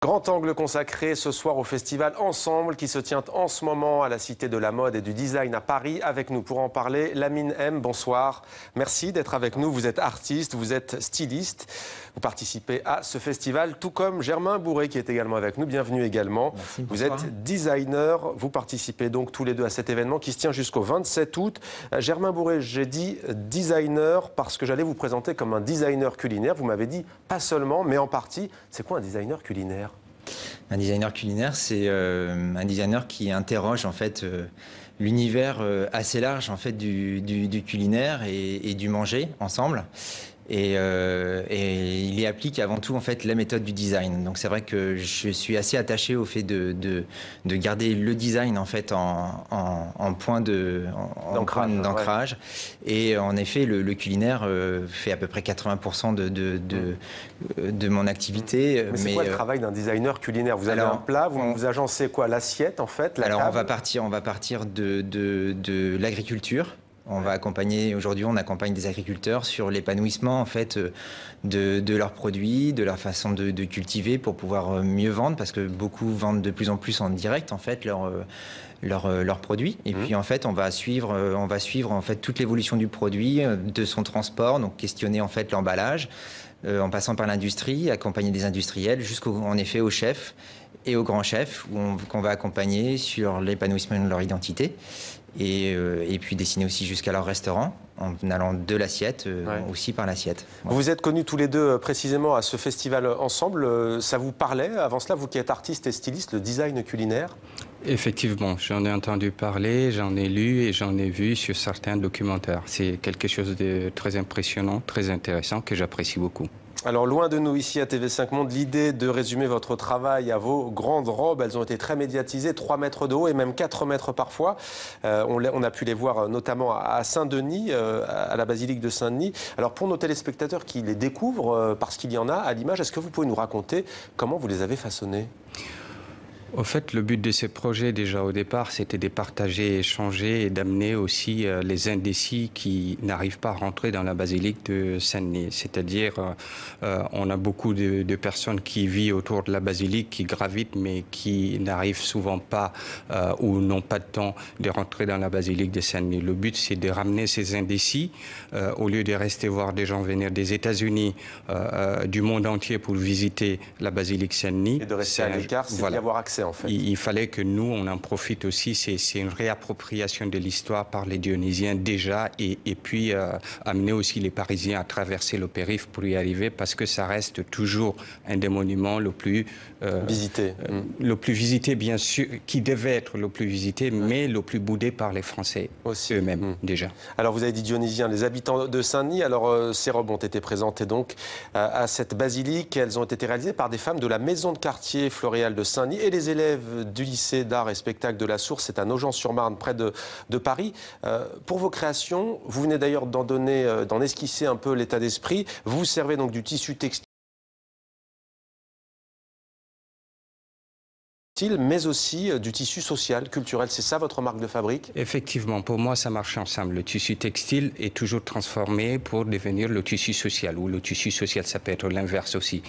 Grand angle consacré ce soir au festival Ensemble qui se tient en ce moment à la Cité de la Mode et du Design à Paris. Avec nous pour en parler, Lamine M, bonsoir. Merci d'être avec nous. Vous êtes artiste, vous êtes styliste. Vous participez à ce festival, tout comme Germain Bourré qui est également avec nous. Bienvenue également. Merci, vous êtes designer. Vous participez donc tous les deux à cet événement qui se tient jusqu'au 27 août. Germain Bourré, j'ai dit designer parce que j'allais vous présenter comme un designer culinaire. Vous m'avez dit pas seulement, mais en partie. C'est quoi un designer culinaire ? Un designer culinaire, c'est un designer qui interroge en fait l'univers assez large en fait du culinaire et du manger ensemble. Et il y applique avant tout en fait la méthode du design. Donc c'est vrai que je suis assez attaché au fait de garder le design en fait en point d'ancrage. Et en effet, le culinaire fait à peu près 80% de mon activité. Mais c'est quoi le travail d'un designer culinaire? Vous avez un plat, vous agencez quoi? L'assiette en fait, la table? On va partir de l'agriculture. On va accompagner, aujourd'hui, on accompagne des agriculteurs sur l'épanouissement en fait de leurs produits, de leur façon de cultiver pour pouvoir mieux vendre, parce que beaucoup vendent de plus en plus en direct en fait leurs produits. Et puis en fait, on va suivre en fait toute l'évolution du produit, de son transport, donc questionner en fait l'emballage, en passant par l'industrie, accompagner des industriels, jusqu'en effet aux chefs et aux grands chefs, qu'on va accompagner sur l'épanouissement de leur identité. Et puis dessiner aussi jusqu'à leur restaurant, en allant de l'assiette, aussi par l'assiette. Ouais. Vous êtes connus tous les deux précisément à ce festival Ensemble. Ça vous parlait avant cela, vous qui êtes artiste et styliste, le design culinaire? Effectivement, j'en ai entendu parler, j'en ai lu et j'en ai vu sur certains documentaires. C'est quelque chose de très impressionnant, très intéressant, que j'apprécie beaucoup. Alors, loin de nous, ici à TV5 Monde, l'idée de résumer votre travail à vos grandes robes, elles ont été très médiatisées, 3 mètres de haut et même 4 mètres parfois. On a pu les voir notamment à Saint-Denis, à la basilique de Saint-Denis. Alors, pour nos téléspectateurs qui les découvrent, parce qu'il y en a à l'image, est-ce que vous pouvez nous raconter comment vous les avez façonnées ? Au fait, le but de ces projets, déjà au départ, c'était de partager, échanger et d'amener aussi les indécis qui n'arrivent pas à rentrer dans la basilique de Saint-Denis. C'est-à-dire, on a beaucoup de personnes qui vivent autour de la basilique, qui gravitent, mais qui n'arrivent souvent pas ou n'ont pas de temps de rentrer dans la basilique de Saint-Denis. Le but, c'est de ramener ces indécis, au lieu de rester voir des gens venir des États-Unis, du monde entier pour visiter la basilique Saint-Denis. Et de rester à l'écart, c'est d'y avoir accès. En fait. Il fallait que nous, on en profite aussi. C'est une réappropriation de l'histoire par les Dionysiens déjà et puis amener aussi les Parisiens à traverser le périph' pour y arriver parce que ça reste toujours un des monuments le plus visité. Le plus visité, bien sûr, qui devait être le plus visité, mais le plus boudé par les Français eux-mêmes déjà. Alors vous avez dit Dionysiens, les habitants de Saint-Denis. Alors ces robes ont été présentées donc à cette basilique. Elles ont été réalisées par des femmes de la maison de quartier floréale de Saint-Denis et les élèves du lycée d'art et spectacle de la Source, c'est à Nogent-sur-Marne, près de Paris. Pour vos créations, vous venez d'ailleurs d'en esquisser un peu l'état d'esprit. Vous servez donc du tissu textile, mais aussi du tissu social, culturel. C'est ça votre marque de fabrique? Effectivement, pour moi, ça marche ensemble. Le tissu textile est toujours transformé pour devenir le tissu social, ou le tissu social, ça peut être l'inverse aussi.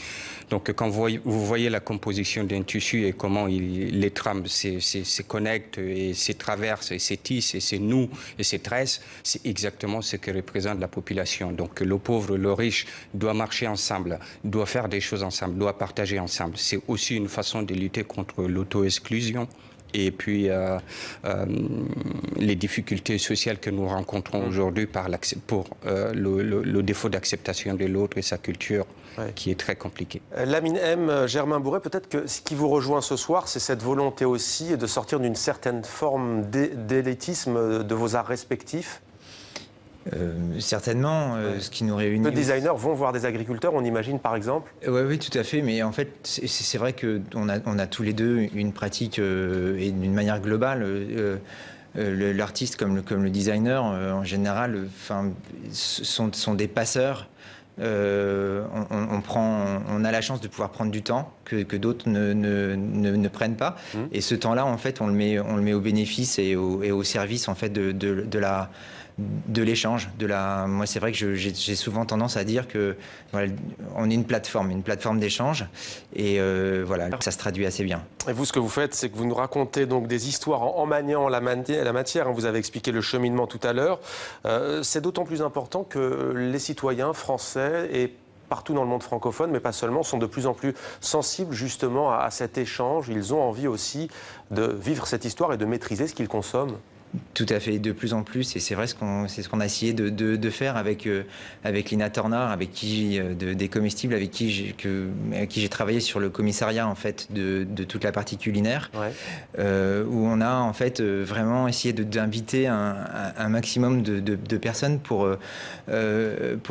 Donc, quand vous voyez la composition d'un tissu et comment les trames se connectent et se traversent et se tissent et se nouent et se tressent, c'est exactement ce que représente la population. Donc, le pauvre, le riche doit marcher ensemble, doit faire des choses ensemble, doit partager ensemble. C'est aussi une façon de lutter contre l'auto-exclusion et puis les difficultés sociales que nous rencontrons aujourd'hui pour le défaut d'acceptation de l'autre et sa culture qui est très compliqué. Lamine M, Germain Bourré, peut-être que ce qui vous rejoint ce soir, c'est cette volonté aussi de sortir d'une certaine forme d'élitisme de vos arts respectifs. Certainement, ce qui nous réunit... Les designers vont voir des agriculteurs, on imagine par exemple. Oui, tout à fait, mais en fait, c'est vrai qu'on a tous les deux une pratique et d'une manière globale. L'artiste comme le designer, en général, sont des passeurs. On a la chance de pouvoir prendre du temps que d'autres ne prennent pas. Et ce temps-là, en fait, on le met au bénéfice et au service en fait, de de l'échange. Moi, c'est vrai que j'ai souvent tendance à dire que voilà, on est une plateforme d'échange, et voilà, ça se traduit assez bien. Et vous, ce que vous faites, c'est que vous nous racontez donc des histoires en maniant la matière. Vous avez expliqué le cheminement tout à l'heure. C'est d'autant plus important que les citoyens français et partout dans le monde francophone, mais pas seulement, sont de plus en plus sensibles justement à cet échange. Ils ont envie aussi de vivre cette histoire et de maîtriser ce qu'ils consomment. Tout à fait, de plus en plus, et c'est vrai c'est ce qu'on a essayé de faire avec Lina Tornard, avec qui des comestibles, avec qui j'ai travaillé sur le commissariat en fait de toute la partie culinaire, ouais. Où on a en fait vraiment essayé d'inviter un maximum de personnes pour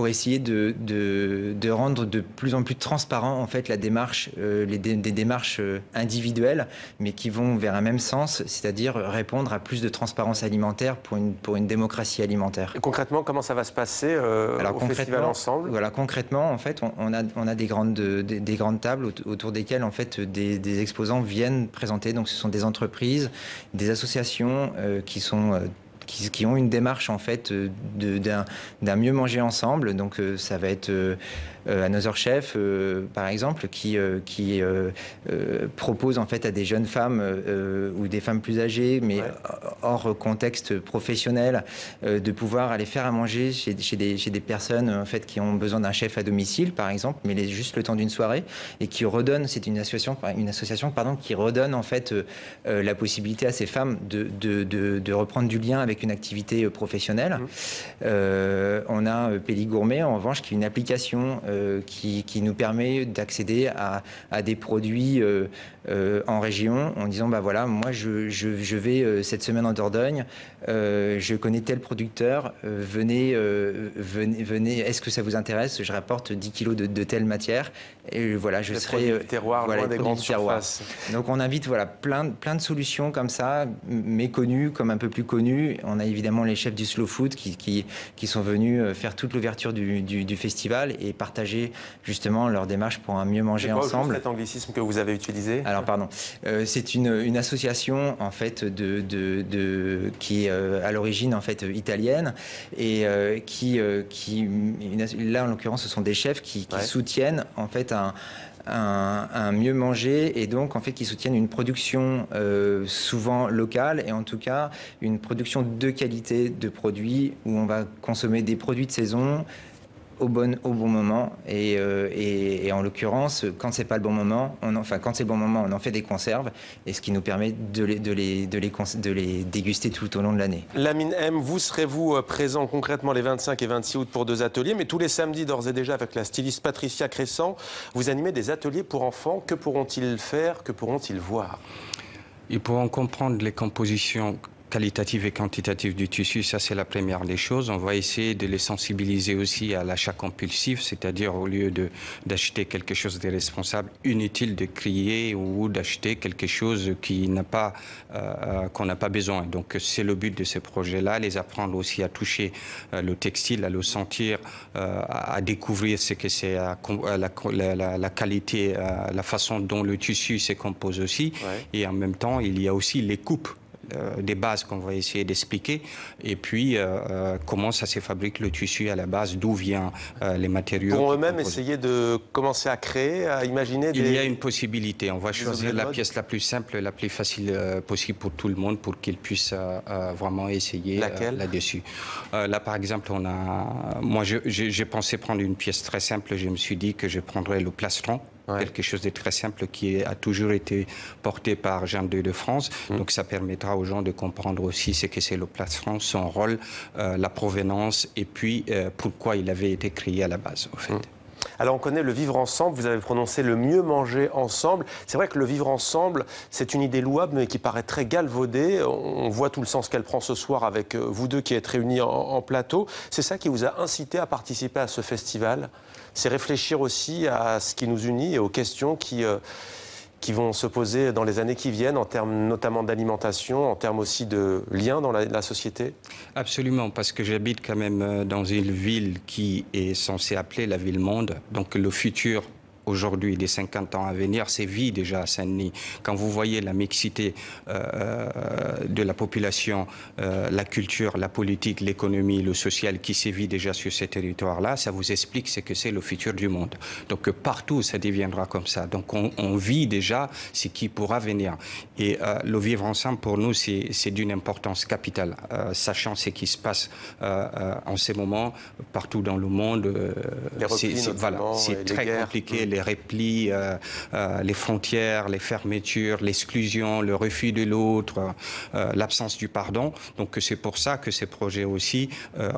essayer de rendre de plus en plus transparent en fait la démarche, des démarches individuelles, mais qui vont vers un même sens, c'est-à-dire répondre à plus de transparence alimentaire pour une démocratie alimentaire. Et concrètement, comment ça va se passer au Festival Ensemble? Voilà, concrètement, en fait, on a des grandes tables autour desquelles en fait des exposants viennent présenter. Donc, ce sont des entreprises, des associations qui ont une démarche en fait d'un mieux manger ensemble. Donc ça va être Another Chef par exemple qui propose en fait à des jeunes femmes ou des femmes plus âgées mais ouais. hors contexte professionnel de pouvoir aller faire à manger chez des personnes en fait qui ont besoin d'un chef à domicile par exemple, mais juste le temps d'une soirée, et qui redonne, c'est une association qui redonne en fait la possibilité à ces femmes de reprendre du lien avec une activité professionnelle. On a Péli Gourmet en revanche qui est une application qui nous permet d'accéder à des produits en région en disant bah voilà, moi je vais cette semaine en Dordogne, je connais tel producteur, venez, est-ce que ça vous intéresse, je rapporte 10 kilos de telle matière, et voilà, je serai terroir, voilà, loin des grandes surfaces. Donc on invite voilà plein de solutions comme ça, méconnues comme un peu plus connues. On a évidemment les chefs du slow food qui sont venus faire toute l'ouverture du festival et partager justement leur démarche pour un mieux manger ensemble. C'est cet anglicisme que vous avez utilisé? Alors pardon, c'est une association en fait qui est à l'origine en fait italienne, et là en l'occurrence ce sont des chefs qui ouais. soutiennent en fait un mieux manger, et donc en fait qui soutiennent une production souvent locale, et en tout cas une production de qualité de produits où on va consommer des produits de saison au bon moment, et en l'occurrence quand c'est pas le bon moment, quand c'est le bon moment on en fait des conserves, et ce qui nous permet de les déguster tout au long de l'année. Lamine M, vous serez-vous présent concrètement les 25 et 26 août pour 2 ateliers, mais tous les samedis d'ores et déjà avec la styliste Patricia Crescent, vous animez des ateliers pour enfants. Que pourront-ils faire, que pourront-ils voir? Ils pourront comprendre les compositions qualitative et quantitative du tissu, ça c'est la première des choses. On va essayer de les sensibiliser aussi à l'achat compulsif, c'est-à-dire au lieu d'acheter quelque chose d'irresponsable, inutile de crier, ou d'acheter quelque chose qu'on n'a pas besoin. Donc c'est le but de ce projet-là, les apprendre aussi à toucher le textile, à le sentir, à découvrir ce que c'est la qualité, la façon dont le tissu se compose aussi. Ouais. Et en même temps, il y a aussi les coupes. Des bases qu'on va essayer d'expliquer, et puis comment ça se fabrique le tissu à la base, d'où viennent les matériaux. Pour eux-mêmes essayer de commencer à créer, à imaginer Il y a une possibilité, on va choisir la pièce la plus simple, la plus facile possible pour tout le monde, pour qu'ils puissent vraiment essayer là-dessus. Là par exemple, moi j'ai pensé prendre une pièce très simple, je me suis dit que je prendrais le plastron. Ouais. Quelque chose de très simple qui a toujours été porté par Jean II de France. Donc ça permettra aux gens de comprendre aussi ce que c'est le plastron, son rôle, la provenance, et puis pourquoi il avait été créé à la base, au fait. Alors on connaît le vivre ensemble, vous avez prononcé le mieux manger ensemble. C'est vrai que le vivre ensemble, c'est une idée louable mais qui paraît très galvaudée. On voit tout le sens qu'elle prend ce soir avec vous deux qui êtes réunis en plateau. C'est ça qui vous a incité à participer à ce festival? C'est réfléchir aussi à ce qui nous unit et aux questions qui vont se poser dans les années qui viennent, en termes notamment d'alimentation, en termes aussi de liens dans la société? Absolument, parce que j'habite quand même dans une ville qui est censée appeler la ville-monde. Donc le futur aujourd'hui, des 50 ans à venir, sévit déjà à Saint-Denis. Quand vous voyez la mixité de la population, la culture, la politique, l'économie, le social qui sévit déjà sur ces territoires-là, ça vous explique ce que c'est le futur du monde. Donc partout, ça deviendra comme ça. Donc on vit déjà ce qui pourra venir. Et le vivre ensemble, pour nous, c'est d'une importance capitale, sachant ce qui se passe en ces moments partout dans le monde. C'est très compliqué, les replis, les frontières, les fermetures, l'exclusion, le refus de l'autre, l'absence du pardon. Donc c'est pour ça que ces projets aussi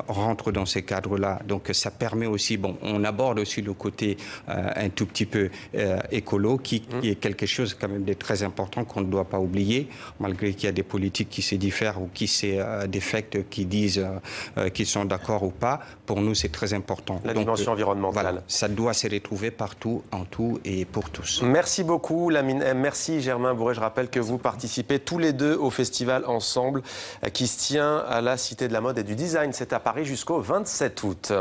rentrent dans ces cadres-là. Donc ça permet aussi, bon, on aborde aussi le côté un tout petit peu écolo, qui est quelque chose quand même de très important qu'on ne doit pas oublier, malgré qu'il y a des politiques qui se diffèrent ou qui se défectent, qui disent qu'ils sont d'accord ou pas. Pour nous, c'est très important. La dimension environnementale. Voilà, ça doit se retrouver partout, en tout et pour tous. Merci beaucoup, Lamine M. Merci, Germain Bourret. Je rappelle que vous participez tous les deux au festival Ensemble qui se tient à la Cité de la Mode et du Design. C'est à Paris jusqu'au 27 août.